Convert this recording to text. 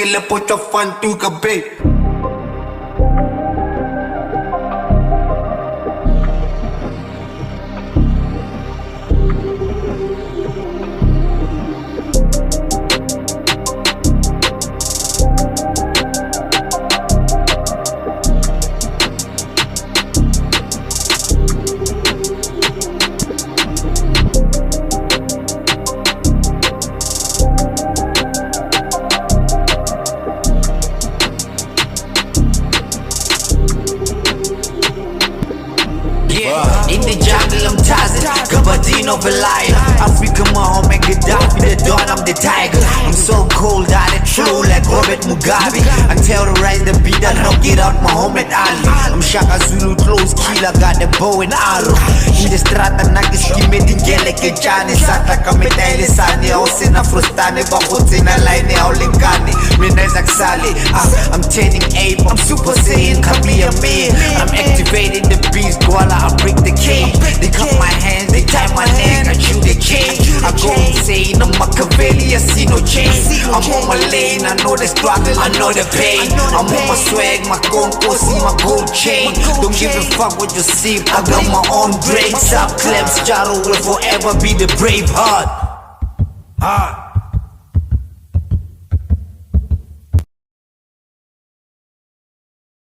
killer put your fun through gabi. In the jungle I'm Tarzan, Gabardino Goliath, Africa Muhammad Gaddafi, the dawn I'm the tiger. I'm so cold out and true like Robert Mugabe. I terrorize the beat, I knock it out Muhammad Ali. I'm Shaka Zulu close killer, got the bow and arrow. In the strata nakiskime dingele ke jani, sata kameta ile sani, ausina frustane, bakotina line aulingani. Mina zaksali, I'm turning ape, I'm Super Saiyan, Kamehameha. I'm activating the beast, Gwala, I break the cage. They cut my hands, they tie my neck, I chew the chain. I go insane, I'm Machiavelli, I see no change. I'm on my lane, I know the struggle, I know the pain. I'm on my swag, my conco, see my gold chain. Don't give a fuck what you see, I got my own brain. Stop claps, Jaro will forever be the brave heart.